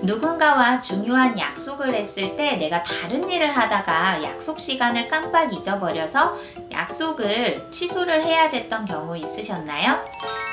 누군가와 중요한 약속을 했을 때 내가 다른 일을 하다가 약속 시간을 깜빡 잊어버려서 약속을 취소를 해야 됐던 경우 있으셨나요?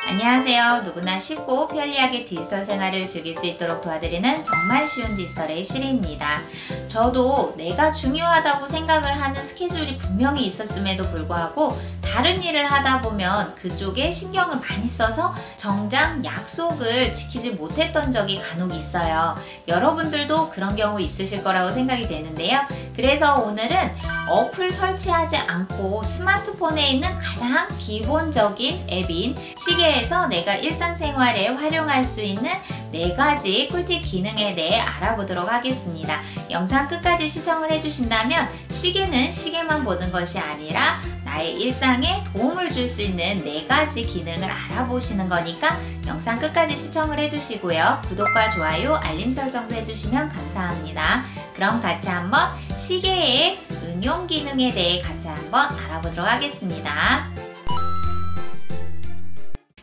안녕하세요. 누구나 쉽고 편리하게 디지털 생활을 즐길 수 있도록 도와드리는 정말 쉬운 디지털의 시리입니다. 저도 내가 중요하다고 생각을 하는 스케줄이 분명히 있었음에도 불구하고 다른 일을 하다 보면 그쪽에 신경을 많이 써서 정작 약속을 지키지 못했던 적이 간혹 있어요. 여러분들도 그런 경우 있으실 거라고 생각이 되는데요. 그래서 오늘은 어플 설치하지 않고 스마트폰에 있는 가장 기본적인 앱인 시계에서 내가 일상생활에 활용할 수 있는 4가지 꿀팁 기능에 대해 알아보도록 하겠습니다. 영상 끝까지 시청을 해주신다면 시계는 시계만 보는 것이 아니라 나의 일상에 도움을 줄 수 있는 4가지 기능을 알아보시는 거니까 영상 끝까지 시청을 해주시고요. 구독과 좋아요, 알림 설정도 해주시면 감사합니다. 그럼 같이 한번 시계의 응용 기능에 대해 같이 한번 알아보도록 하겠습니다.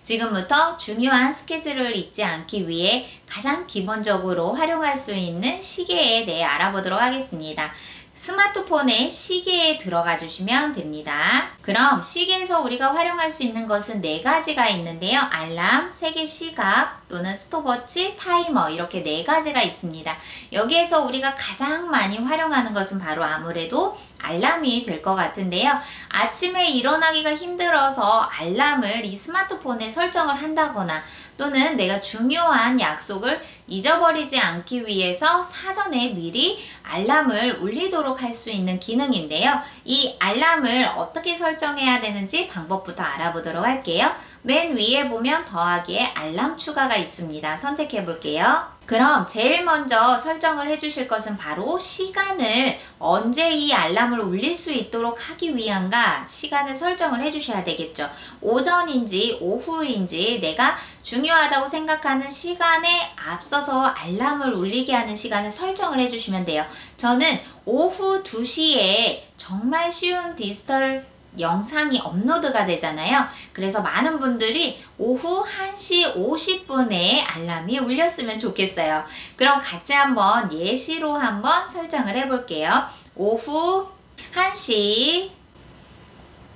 지금부터 중요한 스케줄을 잊지 않기 위해 가장 기본적으로 활용할 수 있는 시계에 대해 알아보도록 하겠습니다. 스마트폰의 시계에 들어가 주시면 됩니다. 그럼 시계에서 우리가 활용할 수 있는 것은 4가지가 있는데요. 알람, 세계 시각, 또는 스톱워치, 타이머 이렇게 4가지가 있습니다. 여기에서 우리가 가장 많이 활용하는 것은 바로 아무래도 알람이 될 것 같은데요. 아침에 일어나기가 힘들어서 알람을 이 스마트폰에 설정을 한다거나 또는 내가 중요한 약속을 잊어버리지 않기 위해서 사전에 미리 알람을 울리도록 할 수 있는 기능인데요. 이 알람을 어떻게 설정해야 되는지 방법부터 알아보도록 할게요. 맨 위에 보면 더하기에 알람 추가가 있습니다. 선택해 볼게요. 그럼 제일 먼저 설정을 해주실 것은 바로 시간을 언제 이 알람을 울릴 수 있도록 하기 위한가 시간을 설정을 해주셔야 되겠죠. 오전인지 오후인지 내가 중요하다고 생각하는 시간에 앞서서 알람을 울리게 하는 시간을 설정을 해주시면 돼요. 저는 오후 2시에 정말 쉬운 디지털 영상이 업로드가 되잖아요. 그래서 많은 분들이 오후 1시 50분에 알람이 울렸으면 좋겠어요. 그럼 같이 한번 예시로 한번 설정을 해볼게요. 오후 1시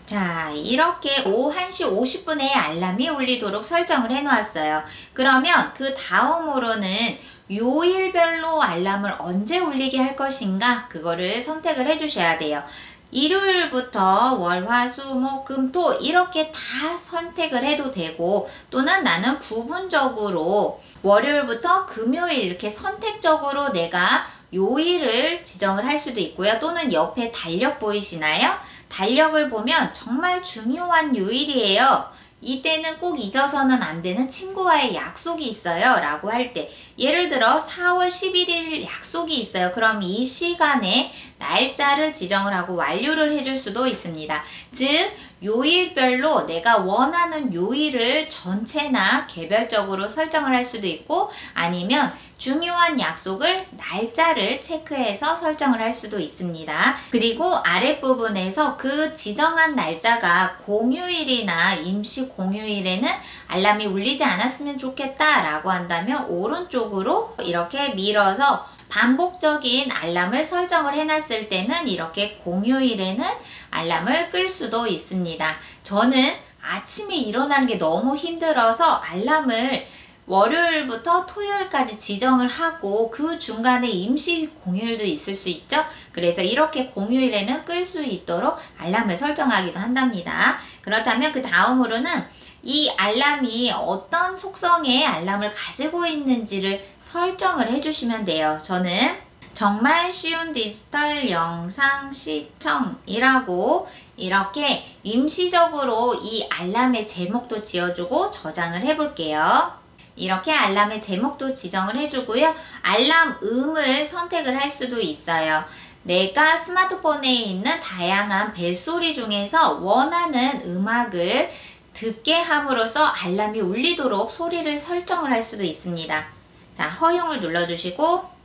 자, 이렇게 오후 1시 50분에 알람이 울리도록 설정을 해 놓았어요. 그러면 그 다음으로는 요일별로 알람을 언제 울리게 할 것인가 그거를 선택을 해 주셔야 돼요. 일요일부터 월, 화, 수, 목, 금, 토 이렇게 다 선택을 해도 되고 또는 나는 부분적으로 월요일부터 금요일 이렇게 선택적으로 내가 요일을 지정을 할 수도 있고요. 또는 옆에 달력 보이시나요? 달력을 보면 정말 중요한 요일이에요. 이때는 꼭 잊어서는 안 되는 친구와의 약속이 있어요 라고 할 때 예를 들어 4월 11일 약속이 있어요. 그럼 이 시간에 날짜를 지정을 하고 완료를 해줄 수도 있습니다. 즉 요일별로 내가 원하는 요일을 전체나 개별적으로 설정을 할 수도 있고 아니면 중요한 약속을 날짜를 체크해서 설정을 할 수도 있습니다. 그리고 아랫부분에서 그 지정한 날짜가 공휴일이나 임시 공휴일에는 알람이 울리지 않았으면 좋겠다 라고 한다면 오른쪽으로 이렇게 밀어서 반복적인 알람을 설정을 해놨을 때는 이렇게 공휴일에는 알람을 끌 수도 있습니다. 저는 아침에 일어나는 게 너무 힘들어서 알람을 월요일부터 토요일까지 지정을 하고 그 중간에 임시 공휴일도 있을 수 있죠. 그래서 이렇게 공휴일에는 끌 수 있도록 알람을 설정하기도 한답니다. 그렇다면 그 다음으로는 이 알람이 어떤 속성의 알람을 가지고 있는지를 설정을 해주시면 돼요. 저는 정말 쉬운 디지털 영상 시청이라고 이렇게 임시적으로 이 알람의 제목도 지어주고 저장을 해볼게요. 이렇게 알람의 제목도 지정을 해주고요. 알람 음을 선택을 할 수도 있어요. 내가 스마트폰에 있는 다양한 벨소리 중에서 원하는 음악을 듣게 함으로써 알람이 울리도록 소리를 설정을 할 수도 있습니다. 자, 허용을 눌러주시고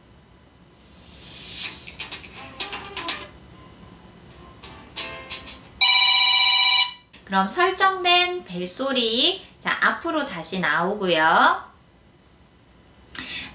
그럼 설정된 벨소리 자 앞으로 다시 나오고요.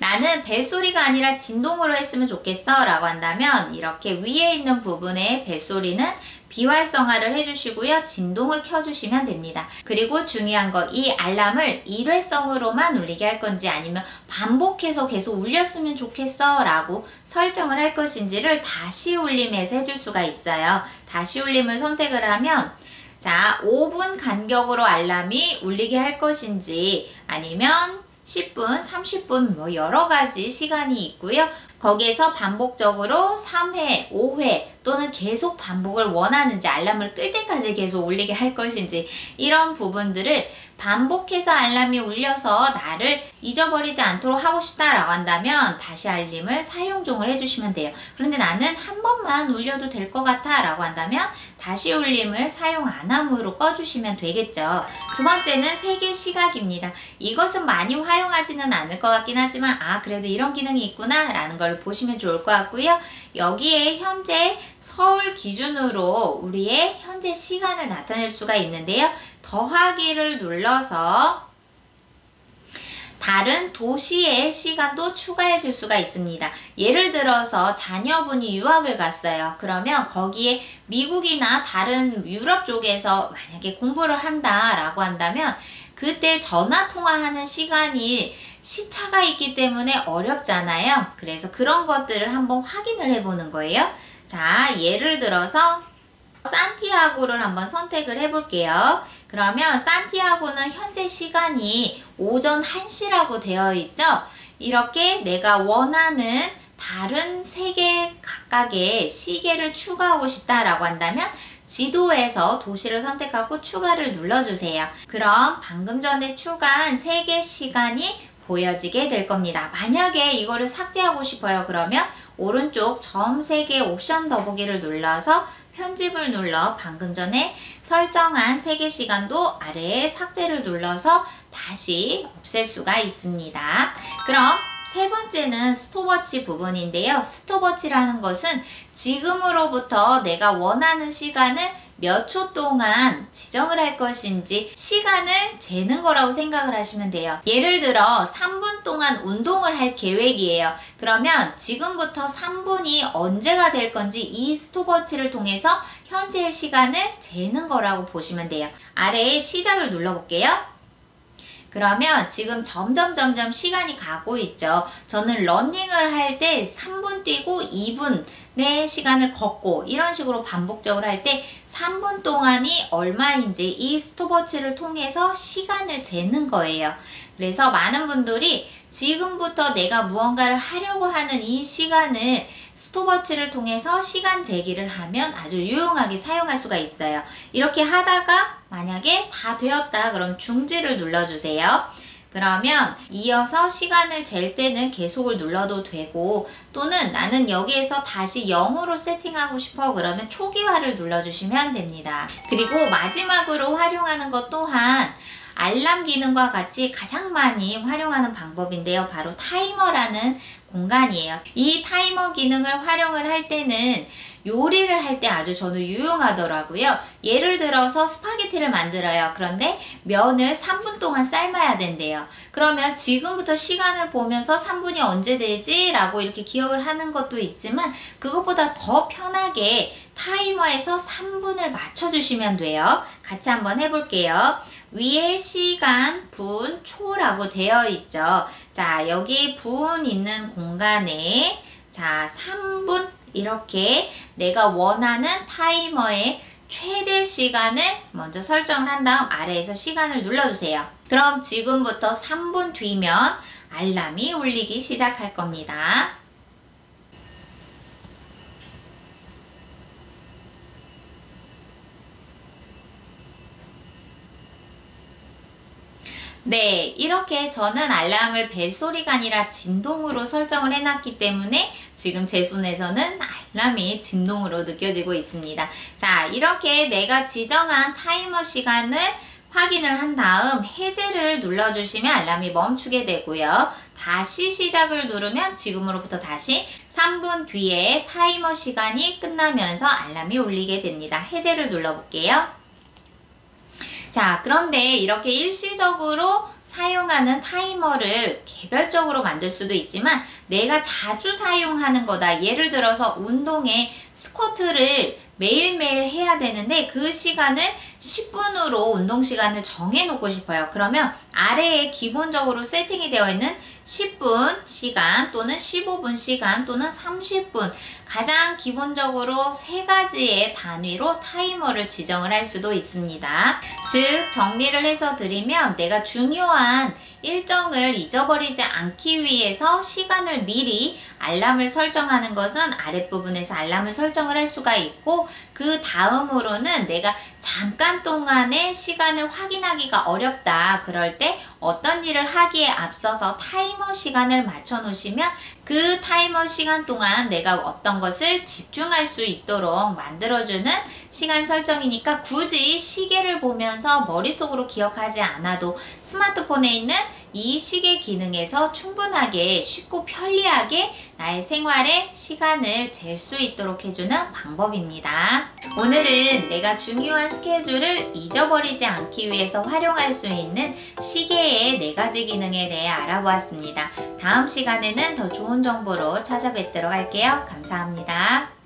나는 벨소리가 아니라 진동으로 했으면 좋겠어 라고 한다면 이렇게 위에 있는 부분에 벨소리는 비활성화를 해주시고요. 진동을 켜주시면 됩니다. 그리고 중요한 거, 이 알람을 일회성으로만 울리게 할 건지 아니면 반복해서 계속 울렸으면 좋겠어 라고 설정을 할 것인지를 다시 울림에서 해줄 수가 있어요. 다시 울림을 선택을 하면 자, 5분 간격으로 알람이 울리게 할 것인지 아니면 10분, 30분 뭐 여러 가지 시간이 있고요. 거기에서 반복적으로 3회, 5회 또는 계속 반복을 원하는지 알람을 끌 때까지 계속 울리게 할 것인지 이런 부분들을 반복해서 알람이 울려서 나를 잊어버리지 않도록 하고 싶다라고 한다면 다시 알림을 사용종을 해주시면 돼요. 그런데 나는 한 번만 울려도 될 것 같아 라고 한다면 다시 울림을 사용 안 함으로 꺼주시면 되겠죠. 두 번째는 세계 시각입니다. 이것은 많이 활용하지는 않을 것 같긴 하지만 그래도 이런 기능이 있구나 라는 걸 보시면 좋을 것 같고요. 여기에 현재 서울 기준으로 우리의 현재 시간을 나타낼 수가 있는데요. 더하기를 눌러서 다른 도시의 시간도 추가해 줄 수가 있습니다. 예를 들어서 자녀분이 유학을 갔어요. 그러면 거기에 미국이나 다른 유럽 쪽에서 만약에 공부를 한다라고 한다면 그때 전화 통화하는 시간이 시차가 있기 때문에 어렵잖아요. 그래서 그런 것들을 한번 확인을 해보는 거예요. 자, 예를 들어서 산티아고를 한번 선택을 해볼게요. 그러면 산티아고는 현재 시간이 오전 1시라고 되어 있죠. 이렇게 내가 원하는 다른 3개 각각의 시계를 추가하고 싶다라고 한다면 지도에서 도시를 선택하고 추가를 눌러주세요. 그럼 방금 전에 추가한 3개 시간이 보여지게 될 겁니다. 만약에 이거를 삭제하고 싶어요. 그러면 오른쪽 점 3개 옵션 더보기를 눌러서 편집을 눌러 방금 전에 설정한 3개 시간도 아래에 삭제를 눌러서 다시 없앨 수가 있습니다. 그럼 세 번째는 스톱워치 부분인데요. 스톱워치라는 것은 지금으로부터 내가 원하는 시간을 몇 초 동안 지정을 할 것인지 시간을 재는 거라고 생각을 하시면 돼요. 예를 들어 3분 동안 운동을 할 계획이에요. 그러면 지금부터 3분이 언제가 될 건지 이 스톱워치를 통해서 현재의 시간을 재는 거라고 보시면 돼요. 아래에 시작을 눌러볼게요. 그러면 지금 점점 시간이 가고 있죠. 저는 러닝을 할 때 3분 뛰고 2분의 시간을 걷고 이런 식으로 반복적으로 할 때 3분 동안이 얼마인지 이 스톱워치를 통해서 시간을 재는 거예요. 그래서 많은 분들이 지금부터 내가 무언가를 하려고 하는 이 시간을 스톱워치를 통해서 시간 재기를 하면 아주 유용하게 사용할 수가 있어요. 이렇게 하다가 만약에 다 되었다 그럼 중지를 눌러주세요. 그러면 이어서 시간을 잴 때는 계속을 눌러도 되고 또는 나는 여기에서 다시 0으로 세팅하고 싶어 그러면 초기화를 눌러주시면 됩니다. 그리고 마지막으로 활용하는 것 또한 알람 기능과 같이 가장 많이 활용하는 방법인데요. 바로 타이머라는 공간이에요. 이 타이머 기능을 활용을 할 때는 요리를 할 때 아주 저는 유용하더라고요. 예를 들어서 스파게티를 만들어요. 그런데 면을 3분 동안 삶아야 된대요. 그러면 지금부터 시간을 보면서 3분이 언제 되지? 라고 이렇게 기억을 하는 것도 있지만 그것보다 더 편하게 타이머에서 3분을 맞춰주시면 돼요. 같이 한번 해볼게요. 위에 시간, 분, 초라고 되어 있죠. 자, 여기 분 있는 공간에 자, 3분 이렇게 내가 원하는 타이머의 최대 시간을 먼저 설정을 한 다음 아래에서 시간을 눌러주세요. 그럼 지금부터 3분 뒤면 알람이 울리기 시작할 겁니다. 네, 이렇게 저는 알람을 벨소리가 아니라 진동으로 설정을 해놨기 때문에 지금 제 손에서는 알람이 진동으로 느껴지고 있습니다. 자, 이렇게 내가 지정한 타이머 시간을 확인을 한 다음 해제를 눌러주시면 알람이 멈추게 되고요. 다시 시작을 누르면 지금으로부터 다시 3분 뒤에 타이머 시간이 끝나면서 알람이 울리게 됩니다. 해제를 눌러볼게요. 자, 그런데 이렇게 일시적으로 사용하는 타이머를 개별적으로 만들 수도 있지만 내가 자주 사용하는 거다. 예를 들어서 운동에 스쿼트를 매일매일 해야 되는데 그 시간을 10분으로 운동 시간을 정해 놓고 싶어요. 그러면 아래에 기본적으로 세팅이 되어 있는 10분 시간 또는 15분 시간 또는 30분 가장 기본적으로 세 가지의 단위로 타이머를 지정을 할 수도 있습니다. 즉 정리를 해서 드리면 내가 중요한 일정을 잊어버리지 않기 위해서 시간을 미리 알람을 설정하는 것은 아랫부분에서 알람을 설정을 할 수가 있고 그 다음으로는 내가 잠깐 동안의 시간을 확인하기가 어렵다. 그럴 때 어떤 일을 하기에 앞서서 타이머 시간을 맞춰 놓으시면 그 타이머 시간 동안 내가 어떤 것을 집중할 수 있도록 만들어주는 시간 설정이니까 굳이 시계를 보면서 머릿속으로 기억하지 않아도 스마트폰에 있는 이 시계 기능에서 충분하게 쉽고 편리하게 나의 생활에 시간을 잴 수 있도록 해주는 방법입니다. 오늘은 내가 중요한 스케줄을 잊어버리지 않기 위해서 활용할 수 있는 시계의 4가지 기능에 대해 알아보았습니다. 다음 시간에는 더 좋은 정보로 찾아뵙도록 할게요. 감사합니다.